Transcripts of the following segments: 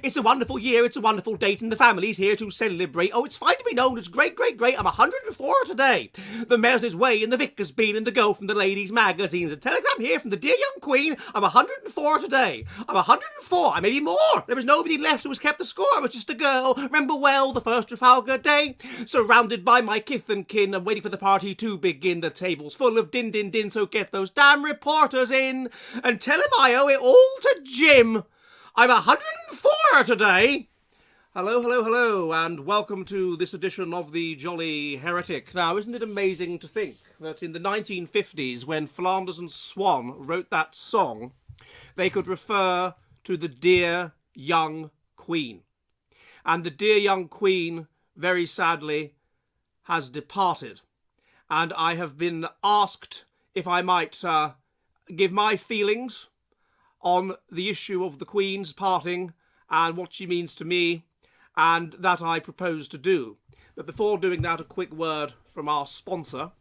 It's a wonderful year, it's a wonderful date, and the family's here to celebrate. Oh, it's fine to be known as great, great, great. I'm 104 today. The mayor's on his way, and the vicar's been, and the girl from the ladies' magazine. The telegram here from the dear young queen. I'm 104 today. I'm 104. I may be more. There was nobody left who was kept the score. I was just a girl. Remember well the first Trafalgar Day? Surrounded by my kith and kin. I'm waiting for the party to begin. The table's full of din, din, din, so get those damn reporters in and tell him I owe it all to Jim. I'm 104 today. Hello, hello, hello, and welcome to this edition of the Jolly Heretic. Now, isn't it amazing to think that in the 1950s, when Flanders and Swan wrote that song, they could refer to the dear young Queen. And the dear young Queen, very sadly, has departed. And I have been asked if I might give my feelings on the issue of the Queen's parting and what she means to me, and that I propose to do. But before doing that, a quick word from our sponsor.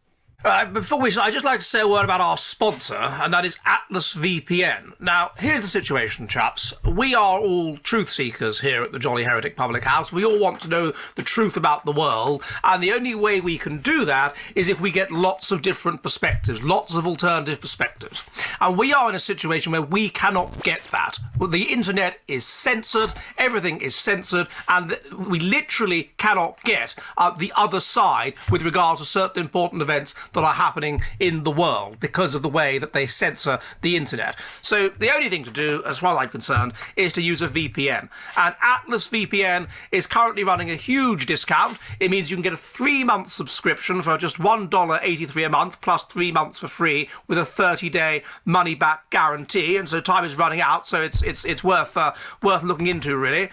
Before we start, I'd just like to say a word about our sponsor, and that is Atlas VPN. Now, here's the situation, chaps. We are all truth seekers here at the Jolly Heretic Public House. We all want to know the truth about the world, and the only way we can do that is if we get lots of different perspectives, lots of alternative perspectives. And we are in a situation where we cannot get that. The internet is censored, everything is censored, and we literally cannot get the other side with regards to certain important events that are happening in the world because of the way that they censor the internet. So the only thing to do, as far as I'm concerned, is to use a VPN. And Atlas VPN is currently running a huge discount. It means you can get a 3-month subscription for just $1.83 a month, plus 3 months for free, with a 30-day money-back guarantee. And so time is running out, so it's worth looking into, really.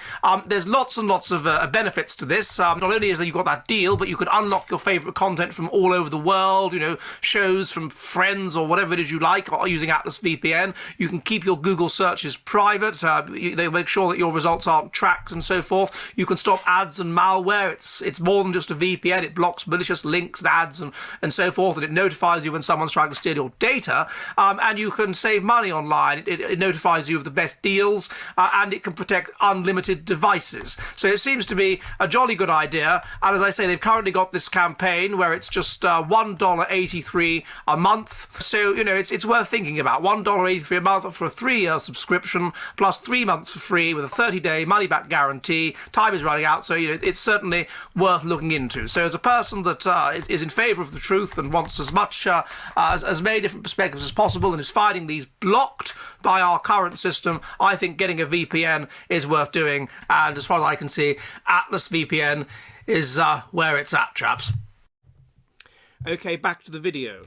There's lots and lots of benefits to this. Not only is that you've got that deal, but you can unlock your favourite content from all over the world. You know, shows from Friends or whatever it is you like using Atlas VPN. You can keep your Google searches private. They make sure that your results aren't tracked and so forth. You can stop ads and malware. It's more than just a VPN. It blocks malicious links and ads and so forth, and it notifies you when someone's trying to steal your data. And you can save money online. It notifies you of the best deals, and it can protect unlimited devices. So it seems to be a jolly good idea. And as I say, they've currently got this campaign where it's just $1.83 a month. So, you know, it's worth thinking about. $1.83 a month for a 3-year subscription, plus 3 months for free with a 30-day money-back guarantee. Time is running out, so, you know, it's certainly worth looking into. So as a person that is in favour of the truth and wants as much, as many different perspectives as possible and is finding these blocked by our current system, I think getting a VPN is worth doing. And as far as I can see, Atlas VPN is where it's at, chaps. Okay, back to the video.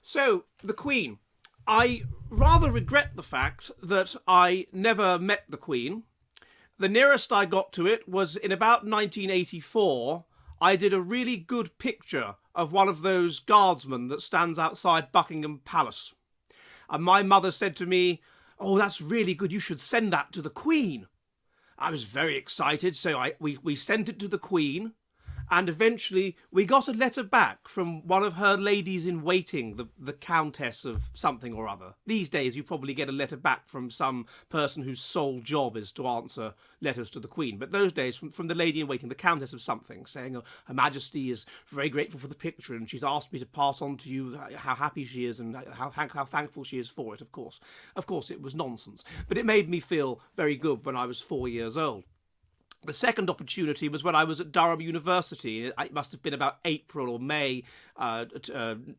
So, the Queen. I rather regret the fact that I never met the Queen. The nearest I got to it was in about 1984. I did a really good picture of one of those guardsmen that stands outside Buckingham Palace. And my mother said to me, "Oh, that's really good, you should send that to the Queen." I was very excited, so we sent it to the Queen. And eventually we got a letter back from one of her ladies-in-waiting, the Countess of something or other. These days you probably get a letter back from some person whose sole job is to answer letters to the Queen. But those days, from the lady-in-waiting, the Countess of something, saying, "Oh, Her Majesty is very grateful for the picture, and she's asked me to pass on to you how happy she is and how thankful she is for it," of course. Of course, it was nonsense. But it made me feel very good when I was 4 years old. The second opportunity was when I was at Durham University. It must have been about April or May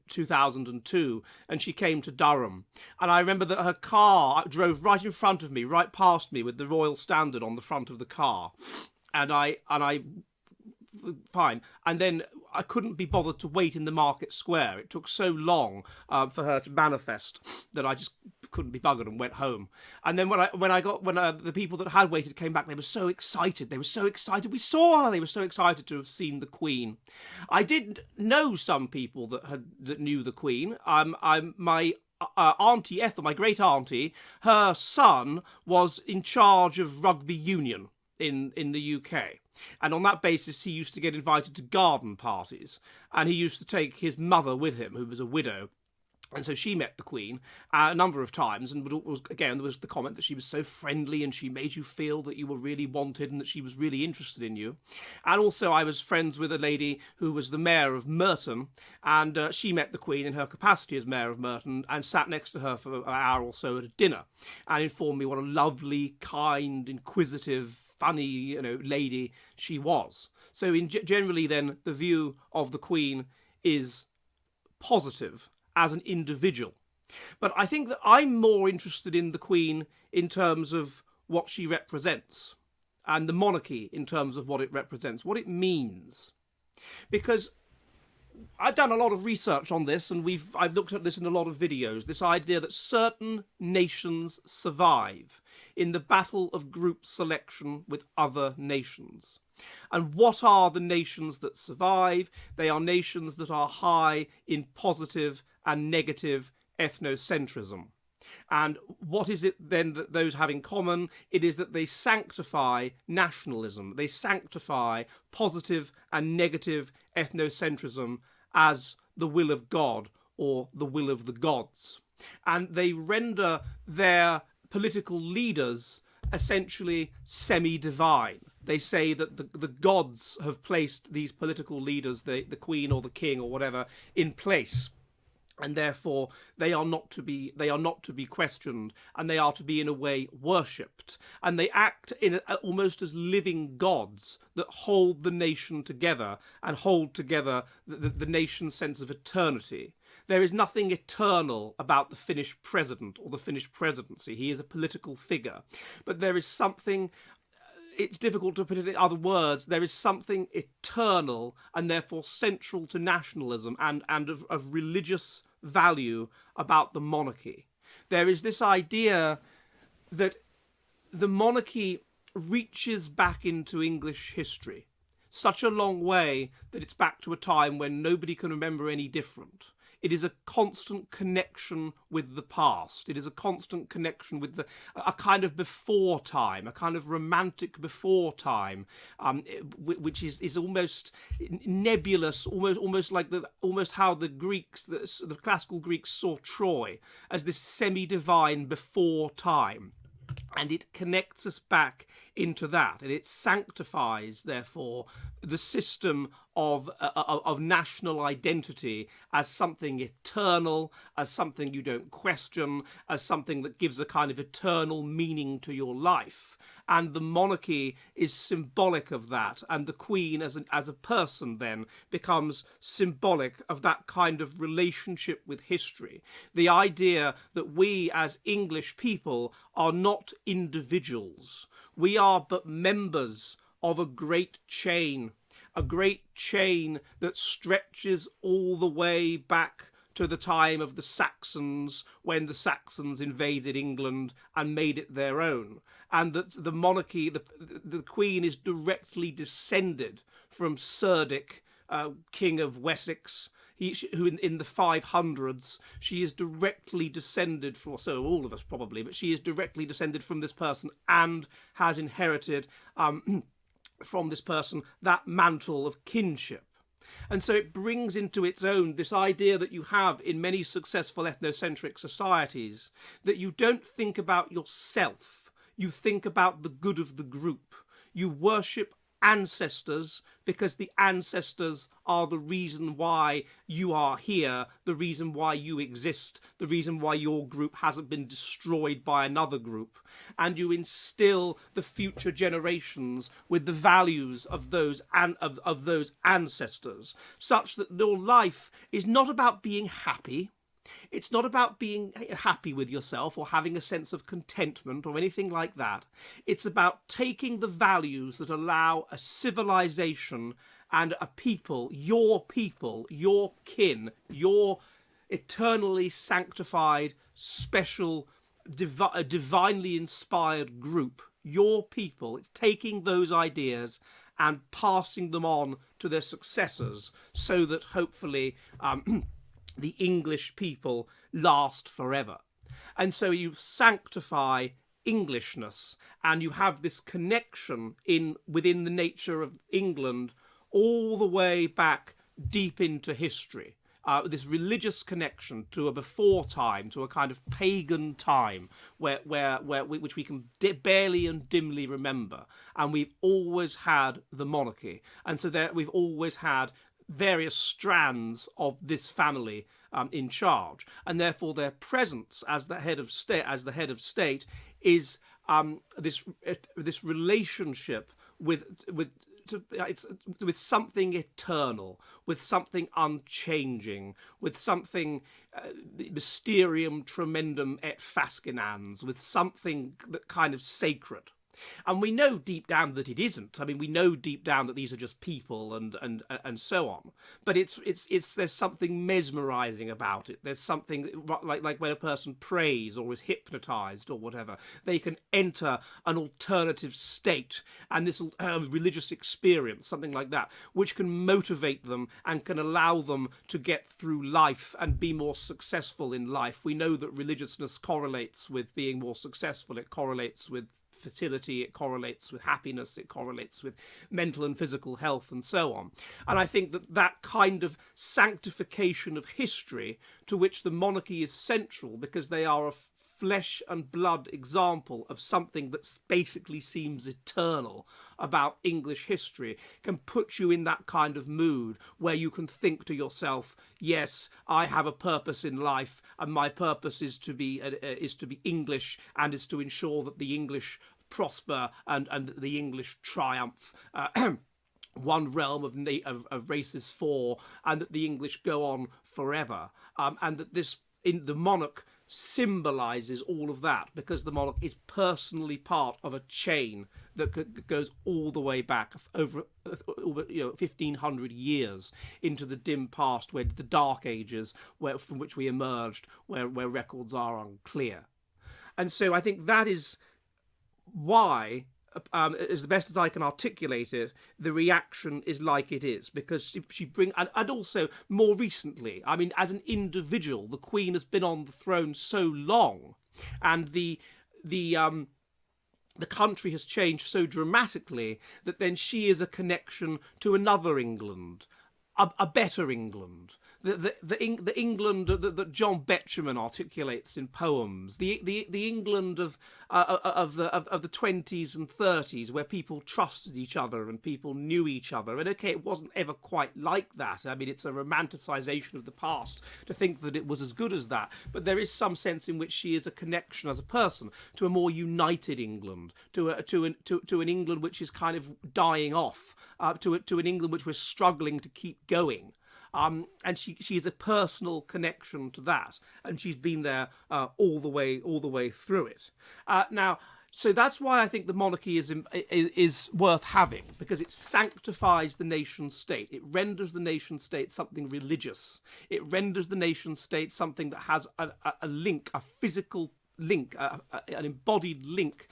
2002, and she came to Durham. And I remember that her car drove right in front of me, right past me, with the Royal Standard on the front of the car. And I fine. And then I couldn't be bothered to wait in the market square. It took so long for her to manifest that I just couldn't be buggered and went home. And then when the people that had waited came back, they were so excited. They were so excited. We saw her. They were so excited to have seen the Queen. I did know some people that knew the Queen. My Auntie Ethel, my great auntie, her son was in charge of rugby union in the UK. And on that basis, he used to get invited to garden parties. And he used to take his mother with him, who was a widow. And so she met the Queen a number of times, and again, there was the comment that she was so friendly and she made you feel that you were really wanted and that she was really interested in you. And also, I was friends with a lady who was the mayor of Merton, and she met the Queen in her capacity as mayor of Merton and sat next to her for an hour or so at a dinner and informed me what a lovely, kind, inquisitive, funny, lady she was. So generally, then, the view of the Queen is positive as an individual. But I think that I'm more interested in the Queen in terms of what she represents, and the monarchy in terms of what it represents, what it means. Because I've done a lot of research on this, and I've looked at this in a lot of videos, this idea that certain nations survive in the battle of group selection with other nations. And what are the nations that survive? They are nations that are high in positive and negative ethnocentrism. And what is it then that those have in common? It is that they sanctify nationalism. They sanctify positive and negative ethnocentrism as the will of God or the will of the gods. And they render their political leaders essentially semi-divine. They say that the gods have placed these political leaders, the Queen or the King or whatever, in place, and therefore they are not to be questioned, and they are to be in a way worshipped, and they act almost as living gods that hold the nation together and hold together the nation's sense of eternity. There is nothing eternal about the Finnish president or the Finnish presidency. He is a political figure, but there is something. It's difficult to put it in other words. There is something eternal and therefore central to nationalism and of religious value about the monarchy. There is this idea that the monarchy reaches back into English history, such a long way that it's back to a time when nobody can remember any different. It is a constant connection with the past. It is a constant connection with a kind of before time, a kind of romantic before time, which is almost nebulous, almost like how the Greeks, the classical Greeks, saw Troy as this semi-divine before time. And it connects us back into that, and it sanctifies, therefore, the system of national identity as something eternal, as something you don't question, as something that gives a kind of eternal meaning to your life. And the monarchy is symbolic of that, and the Queen as a person then becomes symbolic of that kind of relationship with history. The idea that we as English people are not individuals. We are but members of a great chain that stretches all the way back to the time of the Saxons, when the Saxons invaded England and made it their own. And that the monarchy, the Queen, is directly descended from Cerdic, King of Wessex, who in the 500s, she is directly descended from, so all of us probably, but she is directly descended from this person and has inherited from this person that mantle of kinship. And so it brings into its own this idea that you have in many successful ethnocentric societies, that you don't think about yourself, you think about the good of the group. You worship ancestors because the ancestors are the reason why you are here, the reason why you exist, the reason why your group hasn't been destroyed by another group. And you instill the future generations with the values of those ancestors, such that your life is not about being happy. It's not about being happy with yourself or having a sense of contentment or anything like that. It's about taking the values that allow a civilization and a people, your kin, your eternally sanctified, special, divinely inspired group, your people. It's taking those ideas and passing them on to their successors so that hopefully the English people last forever. And so you sanctify Englishness, and you have this connection within the nature of England all the way back deep into history. this religious connection to a before time, to a kind of pagan time, which we can barely and dimly remember, and we've always had the monarchy, and so we've always had various strands of this family in charge, and therefore their presence as the head of state, is this relationship with something eternal, with something unchanging, with something mysterium tremendum et fascinans, with something that kind of sacred. And we know deep down that it isn't. I mean, we know deep down that these are just people and so on. But there's something mesmerizing about it. There's something like when a person prays or is hypnotized or whatever, they can enter an alternative state, and this religious experience, something like that, which can motivate them and can allow them to get through life and be more successful in life. We know that religiousness correlates with being more successful. It correlates with fertility, it correlates with happiness, it correlates with mental and physical health, and so on. And I think that kind of sanctification of history, to which the monarchy is central, because they are a flesh and blood example of something that basically seems eternal about English history, can put you in that kind of mood where you can think to yourself, yes, I have a purpose in life, and my purpose is to be English, and is to ensure that the English prosper and the English triumph. One realm of races for, and that the English go on forever, and that the monarch symbolizes all of that, because the monarch is personally part of a chain that goes all the way back over 1,500 years into the dim past, where the Dark Ages, from which we emerged, where records are unclear. And so I think that is why, as the best as I can articulate it, the reaction is like it is, because and also more recently, I mean, as an individual, the Queen has been on the throne so long, and the country has changed so dramatically, that then she is a connection to another England, a better England. The England that John Betjeman articulates in poems, the England of the 20s and 30s, where people trusted each other and people knew each other. And okay, it wasn't ever quite like that. I mean, it's a romanticization of the past to think that it was as good as that. But there is some sense in which she is a connection as a person to a more united England, to an England which is kind of dying off, to an England which we're struggling to keep going. And she is a personal connection to that, and she's been there all the way through it. Now, so that's why I think the monarchy is worth having, because it sanctifies the nation state. It renders the nation state something religious. It renders the nation state something that has a link, a physical link, an embodied link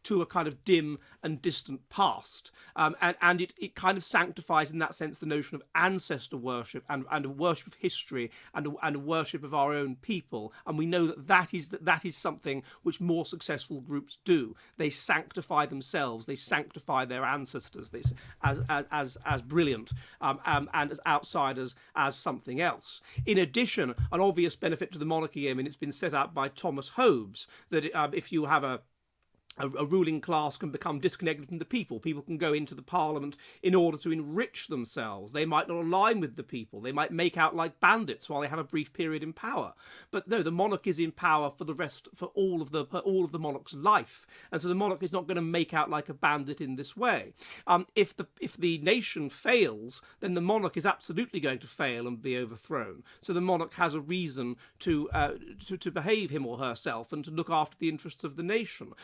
to a kind of dim and distant past, and it kind of sanctifies in that sense the notion of ancestor worship and a worship of history and a worship of our own people. And we know that is something which more successful groups do. They sanctify themselves, they sanctify their ancestors as brilliant and as outsiders as something else. In addition, an obvious benefit to the monarchy, I mean, it's been set out by Thomas Hobbes, that if you have a ruling class can become disconnected from the people. People can go into the parliament in order to enrich themselves. They might not align with the people. They might make out like bandits while they have a brief period in power. But no, the monarch is in power for all of the monarch's life, and so the monarch is not going to make out like a bandit in this way. If the nation fails, then the monarch is absolutely going to fail and be overthrown. So the monarch has a reason to behave him or herself and to look after the interests of the nation.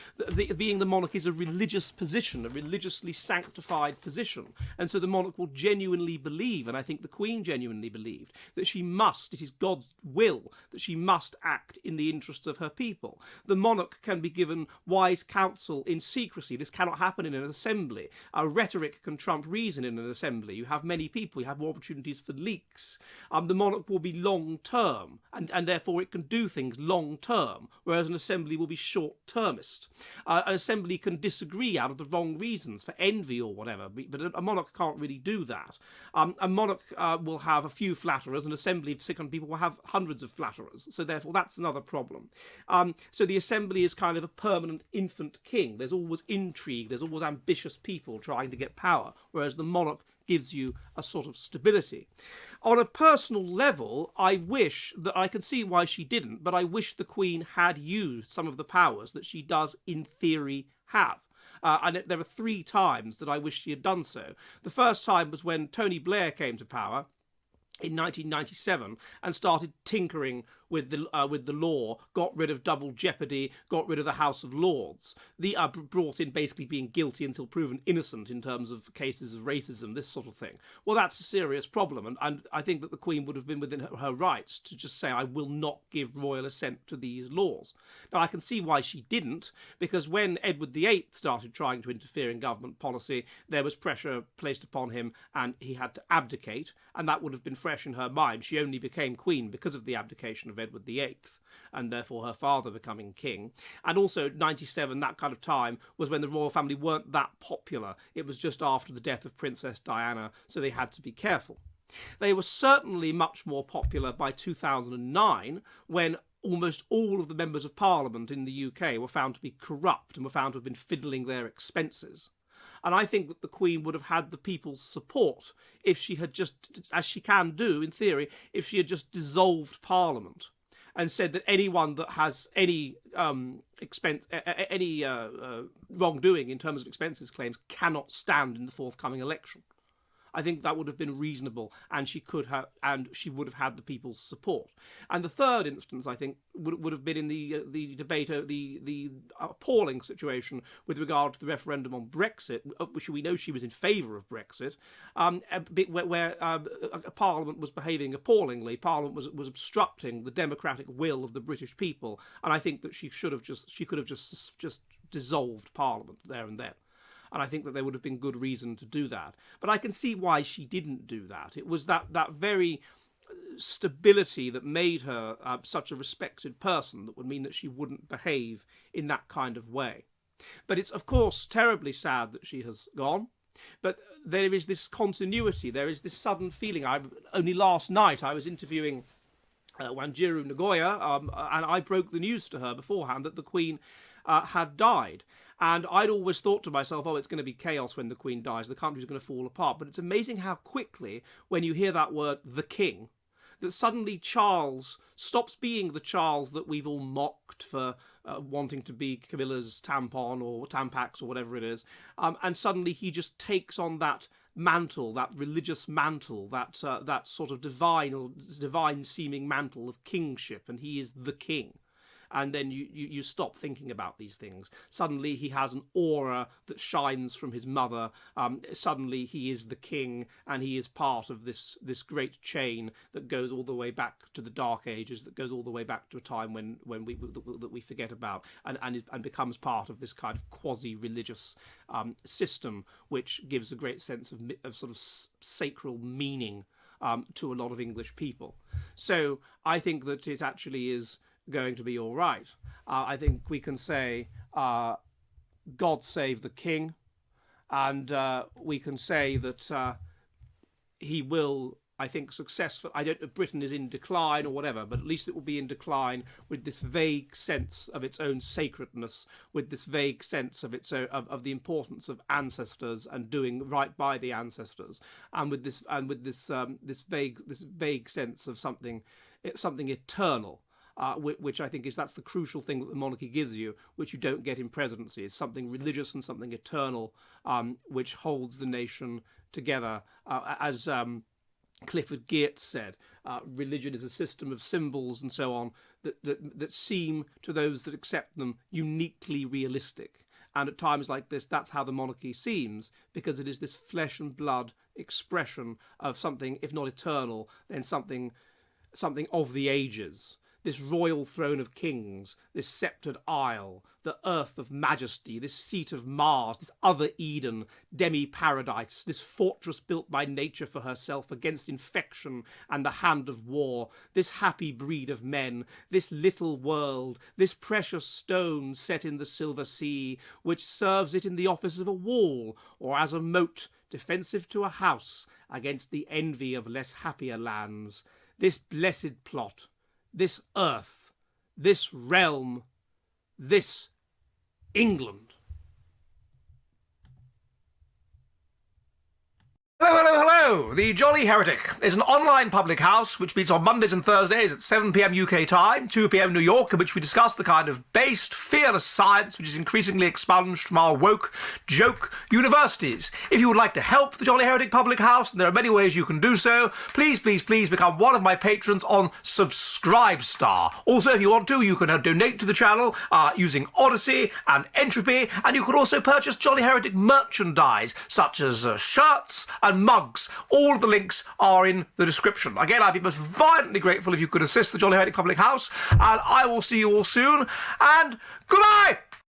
Being the monarch is a religious position, a religiously sanctified position. And so the monarch will genuinely believe, and I think the Queen genuinely believed, that it is God's will that she must act in the interests of her people. The monarch can be given wise counsel in secrecy. This cannot happen in an assembly. Rhetoric can trump reason in an assembly. You have many people, you have more opportunities for leaks. The monarch will be long-term, and therefore it can do things long-term, whereas an assembly will be short-termist. An assembly can disagree out of the wrong reasons, for envy or whatever, but a monarch can't really do that. A monarch will have a few flatterers, an assembly of 600 people will have hundreds of flatterers, so therefore that's another problem. So the assembly is kind of a permanent infant king. There's always intrigue, there's always ambitious people trying to get power, whereas the monarch gives you a sort of stability. On a personal level, I wish that I can see why she didn't, but I wish the Queen had used some of the powers that she does in theory have. And there were 3 times that I wish she had done so. The first time was when Tony Blair came to power in 1997 and started tinkering with the law, got rid of double jeopardy, got rid of the House of Lords. Brought in basically being guilty until proven innocent in terms of cases of racism, this sort of thing. Well, that's a serious problem, and I think that the Queen would have been within her rights to just say, I will not give royal assent to these laws. Now, I can see why she didn't, because when Edward VIII started trying to interfere in government policy, there was pressure placed upon him and he had to abdicate, and that would have been fresh in her mind. She only became Queen because of the abdication of Edward VIII, and therefore her father becoming king. And also 97, that kind of time, was when the royal family weren't that popular. It was just after the death of Princess Diana, so they had to be careful. They were certainly much more popular by 2009, when almost all of the members of Parliament in the UK were found to be corrupt and were found to have been fiddling their expenses. And I think that the Queen would have had the people's support if she had just, as she can do in theory, if she had just dissolved Parliament and said that anyone that has any wrongdoing in terms of expenses claims cannot stand in the forthcoming election. I think that would have been reasonable, and she would have had the people's support. And the third instance, I think, would have been in the debate, the appalling situation with regard to the referendum on Brexit, of which we know she was in favour of Brexit, where Parliament was behaving appallingly. Parliament was obstructing the democratic will of the British people, and I think that she could have just dissolved Parliament there and then. And I think that there would have been good reason to do that. But I can see why she didn't do that. It was that very stability that made her such a respected person that would mean that she wouldn't behave in that kind of way. But it's, of course, terribly sad that she has gone. But there is this continuity. There is this sudden feeling. Only last night I was interviewing Wanjiru Nagoya, and I broke the news to her beforehand that the Queen had died. And I'd always thought to myself, oh, it's going to be chaos when the Queen dies. The country's going to fall apart. But it's amazing how quickly, when you hear that word, the King, that suddenly Charles stops being the Charles that we've all mocked for wanting to be Camilla's tampon or Tampax or whatever it is. And suddenly he just takes on that mantle, that religious mantle, that sort of divine-seeming mantle of kingship, and he is the King. And then you stop thinking about these things. Suddenly he has an aura that shines from his mother. Suddenly he is the king, and he is part of this great chain that goes all the way back to the Dark Ages, that goes all the way back to a time when we forget about, and becomes part of this kind of quasi-religious system, which gives a great sense of sort of sacral meaning to a lot of English people. So I think that it actually is going to be all right. I think we can say, God save the King, and we can say that he will, I think, successful. I don't know if Britain is in decline or whatever, but at least it will be in decline with this vague sense of its own sacredness, with this vague sense of its own, of the importance of ancestors and doing right by the ancestors, and with this vague sense of something eternal. Which I think that's the crucial thing that the monarchy gives you, which you don't get in presidency. It's something religious and something eternal, which holds the nation together. As Clifford Geertz said, religion is a system of symbols and so on that seem, to those that accept them, uniquely realistic. And at times like this, that's how the monarchy seems, because it is this flesh and blood expression of something, if not eternal, then something of the ages. this royal throne of kings, this sceptred isle, the earth of majesty, this seat of Mars, this other Eden, demi-paradise, this fortress built by nature for herself against infection and the hand of war, this happy breed of men, this little world, this precious stone set in the silver sea, which serves it in the office of a wall or as a moat, defensive to a house against the envy of less happier lands, this blessed plot, this earth, this realm, this England. Hello, hello, hello! The Jolly Heretic is an online public house which meets on Mondays and Thursdays at 7 p.m. UK time, 2 p.m. New York, in which we discuss the kind of based, fearless science which is increasingly expunged from our woke, joke universities. If you would like to help the Jolly Heretic public house, and there are many ways you can do so, please, please, please become one of my patrons on Subscribestar. Also, if you want to, you can donate to the channel using Odysee and Entropy, and you can also purchase Jolly Heretic merchandise, such as shirts and mugs. All of the links are in the description. Again, I'd be most violently grateful if you could assist the Jolly Heretic Public House, and I will see you all soon, and goodbye!